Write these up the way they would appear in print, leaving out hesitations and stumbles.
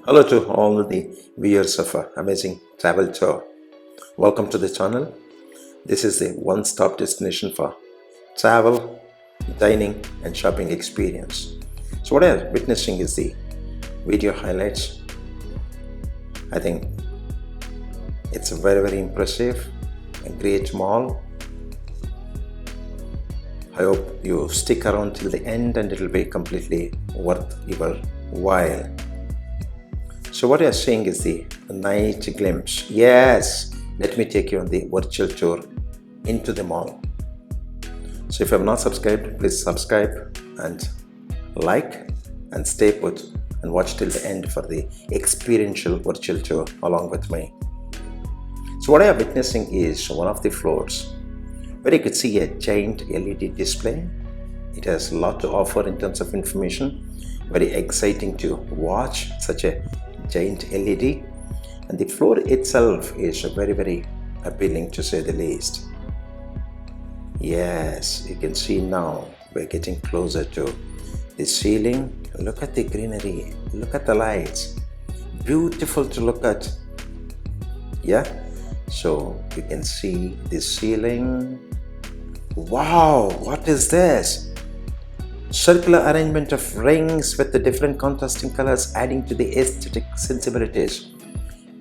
Hello to all the viewers of Amazing Travel Tour. Welcome to the channel. This is the one-stop destination for travel, dining and shopping experience. So what I'm witnessing is the video highlights. I think it's a very impressive and great mall. I hope you stick around till the end and it will be completely worth your while. So what you're seeing is the night glimpse. Yes, let me take you on the virtual tour into the mall. So if you have not subscribed, please subscribe and like and stay put and watch till the end for the experiential virtual tour along with me. So what I am witnessing is one of the floors where you could see a giant LED display. It has a lot to offer in terms of information. Very exciting to watch such a giant LED, and the floor itself is very appealing to say the least. Yes, you can see now we're getting closer to the ceiling. Look at the greenery, look at the lights, beautiful to look at. Yeah, so you can see the ceiling. Wow, what is this? Circular arrangement of rings with the different contrasting colors adding to the aesthetic sensibilities.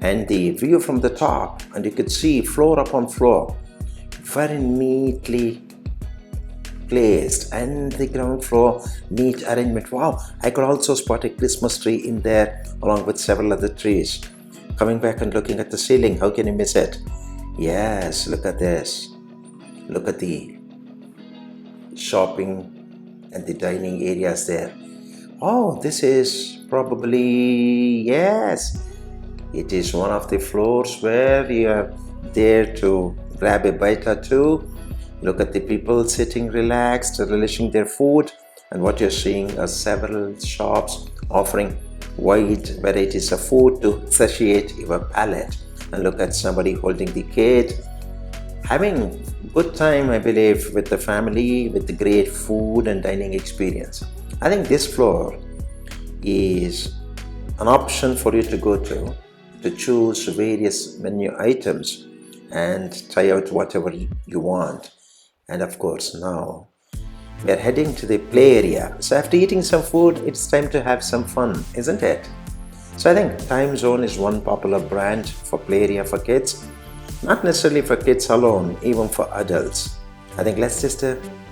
And the view from the top, and you could see floor upon floor, very neatly placed, and the ground floor neat arrangement. Wow, I could also spot a Christmas tree in there along with several other trees. Coming back and looking at the ceiling, how can you miss it? Yes, look at this. Look at the shopping and the dining areas there. Oh, this is probably, yes, it is one of the floors where you are there to grab a bite or two. Look at the people sitting relaxed, relishing their food, and what you're seeing are several shops offering wide varieties of food to satiate your palate. And look at somebody holding the kid, having good time, I believe, with the family, with the great food and dining experience. I think this floor is an option for you to go to choose various menu items and try out whatever you want. And of course, now we are heading to the play area. So after eating some food, it's time to have some fun, isn't it? So I think Time Zone is one popular brand for play area for kids. Not necessarily for kids alone, even for adults. I think let's just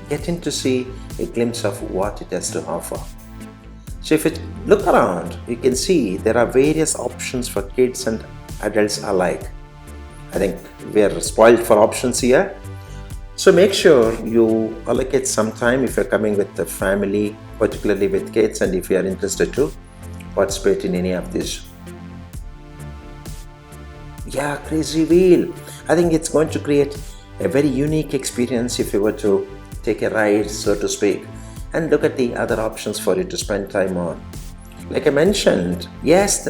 get in to see a glimpse of what it has to offer. So if you look around, you can see there are various options for kids and adults alike. I think we are spoiled for options here. So make sure you allocate some time if you're coming with the family, particularly with kids, and if you are interested to participate in any of these. Yeah, crazy wheel. I think it's going to create a very unique experience if you were to take a ride, so to speak. And look at the other options for you to spend time on. Like I mentioned, yes,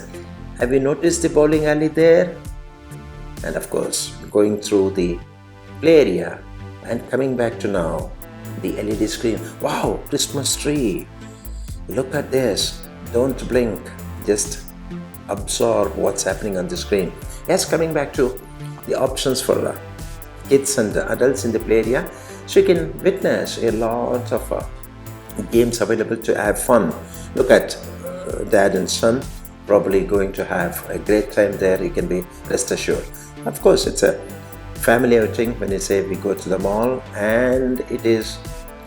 have you noticed the bowling alley there? And of course, going through the play area and coming back to now, the LED screen. Wow, Christmas tree. Look at this. Don't blink. Just absorb what's happening on the screen. Yes, coming back to the options for kids and adults in the play area, so you can witness a lot of games available to have fun. Look at dad and son probably going to have a great time there, you can be rest assured. Of course, it's a family outing when you say we go to the mall, and it is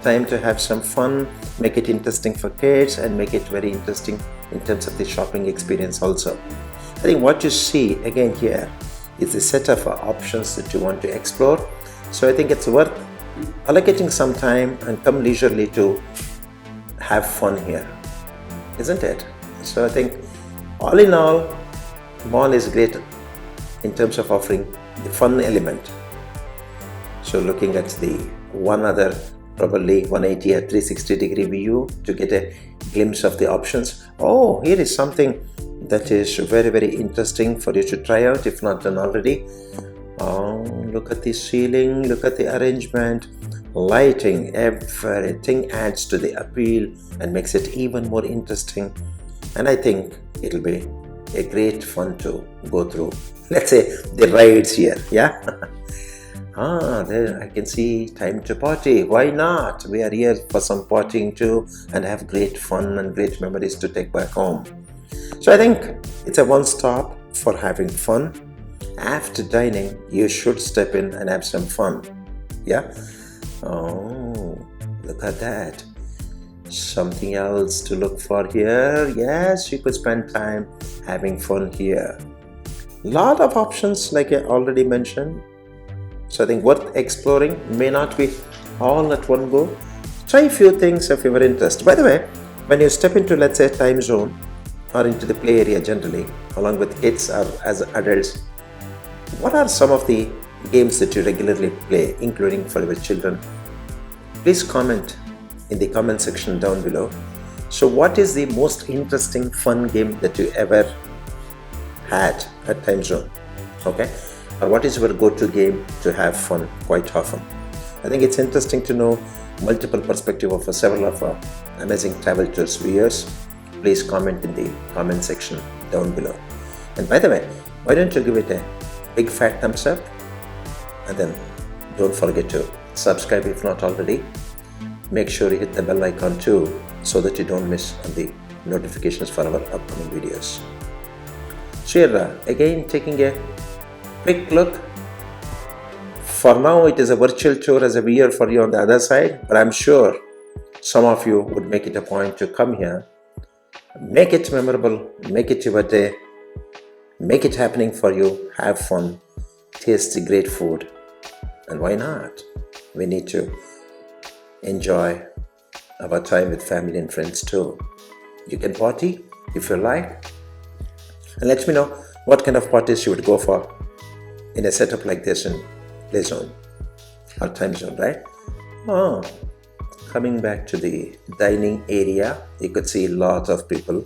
time to have some fun, make it interesting for kids and make it very interesting in terms of the shopping experience also. I think what you see again here is a set of options that you want to explore. So I think it's worth allocating some time and come leisurely to have fun here, isn't it? So I think all in all, mall is great in terms of offering the fun element. So looking at the one other probably 180 or 360 degree view to get a glimpse of the options. Oh, here is something that is very interesting for you to try out if not done already. Oh, look at the ceiling, look at the arrangement, lighting, everything adds to the appeal and makes it even more interesting. And I think it'll be a great fun to go through. Let's say the rides here, yeah. There I can see time to party. Why not? We are here for some partying too and have great fun and great memories to take back home. So I think it's a one stop for having fun. After dining, you should step in and have some fun. Yeah? Oh, look at that. Something else to look for here. Yes, you could spend time having fun here. Lot of options like I already mentioned. So I think worth exploring, may not be all at one go. Try a few things of your interest. By the way, when you step into, let's say, time zone or into the play area generally, along with kids or as adults, what are some of the games that you regularly play, including for your children? Please comment in the comment section down below. So what is the most interesting fun game that you ever had at time zone? Okay? Or what is your go-to game to have fun quite often? I think it's interesting to know multiple perspectives of several of our amazing travel tours viewers. Please comment in the comment section down below. And by the way, why don't you give it a big fat thumbs up, and then don't forget to subscribe if not already. Make sure you hit the bell icon too, so that you don't miss the notifications for our upcoming videos. So here again taking a quick look. For now it is a virtual tour as a viewer for you on the other side, but I'm sure some of you would make it a point to come here, make it memorable, make it your day, make it happening for you, have fun, taste the great food, and why not? We need to enjoy our time with family and friends too. You can party if you like, and let me know what kind of parties you would go for in a setup like this in play zone or time zone, right? Coming back to the dining area, you could see lots of people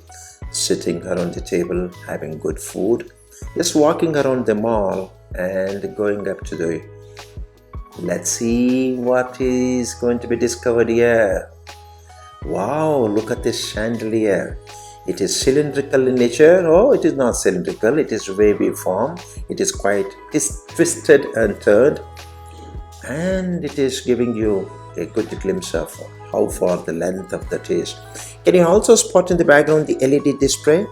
sitting around the table having good food, just walking around the mall and going up to the, let's see what is going to be discovered here. Wow, look at this chandelier. It is cylindrical in nature. Oh, it is not cylindrical, it is wavy form. It is quite twisted and turned, and it is giving you a good glimpse of how far the length of that is. Can you also spot in the background the LED display?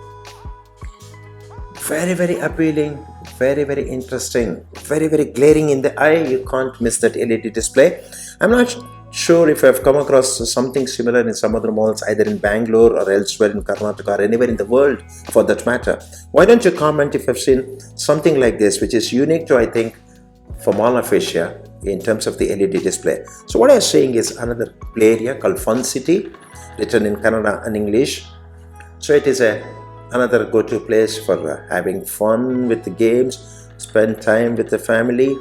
Very, very appealing, very, very interesting, very, very glaring in the eye. You can't miss that LED display. I'm not sure if I've come across something similar in some other malls, either in Bangalore or elsewhere in Karnataka or anywhere in the world for that matter. Why don't you comment if you've seen something like this, which is unique to, I think, for Mall of Asia in terms of the LED display. So what I'm saying is another play area called Fun City, written in Kannada and English. So it is another go-to place for having fun with the games, spend time with the family.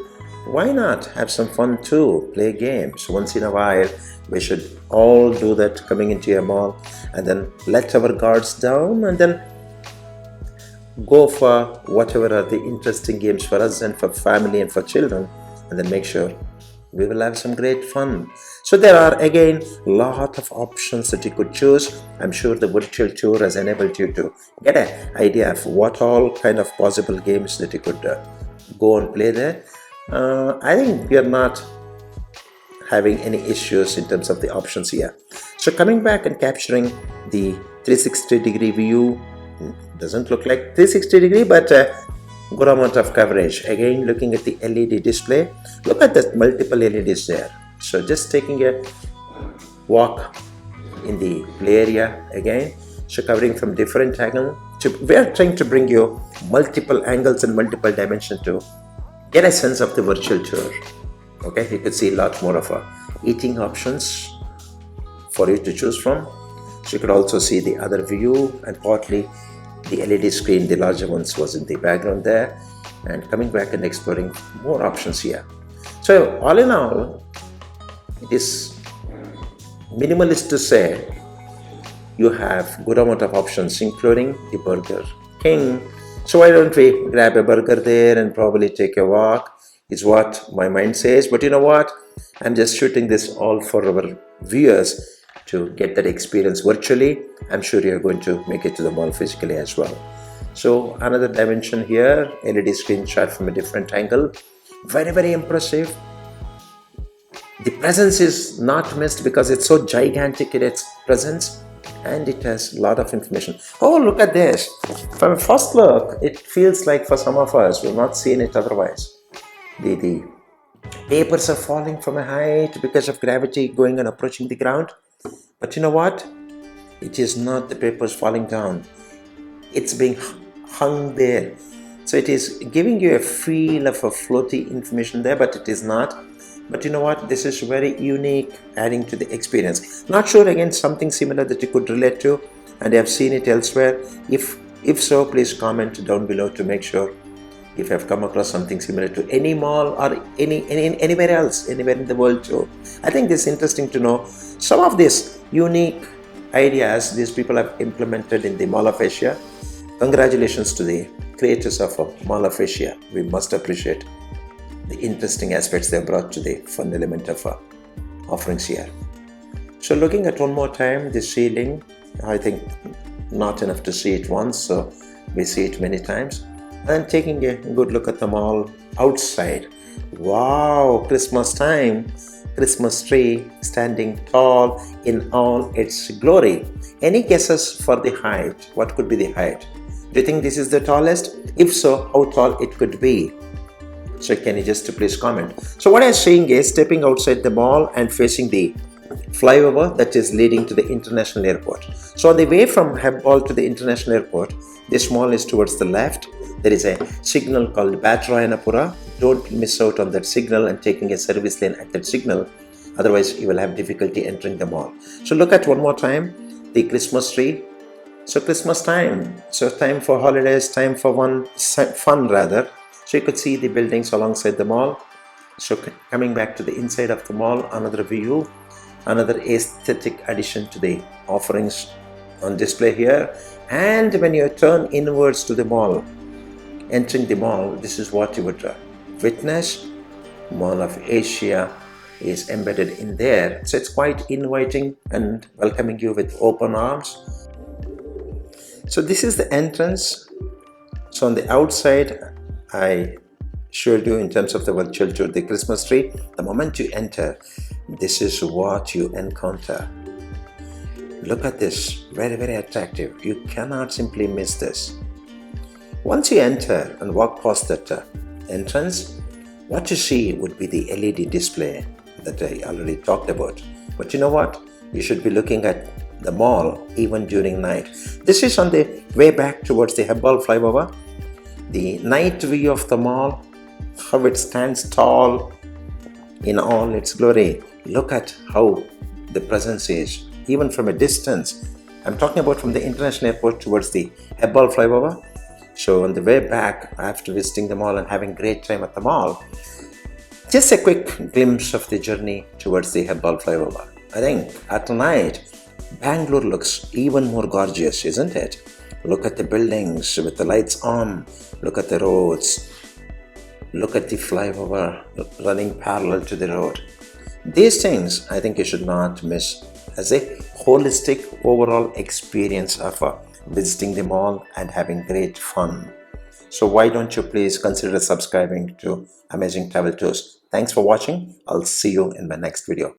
Why not have some fun too? Play games once in a while. We should all do that coming into a mall, and then let our guards down and then go for whatever are the interesting games for us and for family and for children, and then make sure we will have some great fun. So there are again lot of options that you could choose. I'm sure the virtual tour has enabled you to get an idea of what all kind of possible games that you could go and play there. I think we are not having any issues in terms of the options here. So coming back and capturing the 360-degree view, doesn't look like 360-degree, but good amount of coverage. Again, looking at the LED display, look at the multiple LEDs there. So just taking a walk in the play area again, so covering from different angles. We are trying to bring you multiple angles and multiple dimensions to get a sense of the virtual tour. Okay, you could see a lot more of eating options for you to choose from. So you could also see the other view, and partly the LED screen, the larger ones, was in the background there, and coming back and exploring more options here. So all in all, it is minimalist to say you have good amount of options, including the Burger King. So why don't we grab a burger there and probably take a walk, is what my mind says. But you know what, I'm just shooting this all for our viewers to get that experience virtually. I'm sure you're going to make it to the mall physically as well. So another dimension here, LED screen shot from a different angle. Very, very impressive. The presence is not missed because it's so gigantic in its presence, and it has a lot of information. Oh, look at this. From a first look, it feels like for some of us, we've not seen it otherwise. The papers are falling from a height because of gravity going and approaching the ground. But you know what? It is not the papers falling down. It's being hung there. So it is giving you a feel of a floaty information there, but it is not. But you know what? This is very unique, adding to the experience. Not sure, again, something similar that you could relate to, and I have seen it elsewhere. If so, please comment down below to make sure if you have come across something similar to any mall or anywhere else, anywhere in the world too. I think it's interesting to know some of these unique ideas these people have implemented in the Mall of Asia. Congratulations to the creators of Mall of Asia. We must appreciate the interesting aspects they brought to the fun element of offerings here. So looking at one more time, the ceiling, I think not enough to see it once, so we see it many times. And taking a good look at the mall outside. Wow, Christmas time, Christmas tree standing tall in all its glory. Any guesses for the height? What could be the height? Do you think this is the tallest? If so, how tall it could be? So can you just please comment? So what I'm saying is stepping outside the mall and facing the flyover that is leading to the international airport. So on the way from Hebbal to the international airport, this mall is towards the left. There is a signal called Batrayanapura. Don't miss out on that signal and taking a service lane at that signal. Otherwise, you will have difficulty entering the mall. So look at one more time the Christmas tree. So Christmas time. So time for holidays, time for fun rather. So you could see the buildings alongside the mall. So coming back to the inside of the mall, another view, another aesthetic addition to the offerings on display here. And when you turn inwards to the mall, entering the mall, this is what you would witness. Mall of Asia is embedded in there. So it's quite inviting and welcoming you with open arms. So this is the entrance. So on the outside, I showed you in terms of the virtual tour, the Christmas tree. The moment you enter, this is what you encounter. Look at this, very, very attractive. You cannot simply miss this. Once you enter and walk past that entrance, what you see would be the LED display that I already talked about. But you know what? You should be looking at the mall even during night. This is on the way back towards the Hebbal flyover. The night view of the mall, how it stands tall in all its glory. Look at how the presence is, even from a distance. I'm talking about from the international airport towards the Hebbal flyover. So on the way back, after visiting the mall and having great time at the mall, just a quick glimpse of the journey towards the Hebbal flyover. I think at night, Bangalore looks even more gorgeous, isn't it? Look at the buildings with the lights on. Look at the roads. Look at the flyover running parallel to the road. These things I think you should not miss as a holistic overall experience of visiting the mall and having great fun. So why don't you please consider subscribing to Amazing Travel Tours. Thanks for watching. I'll see you in my next video.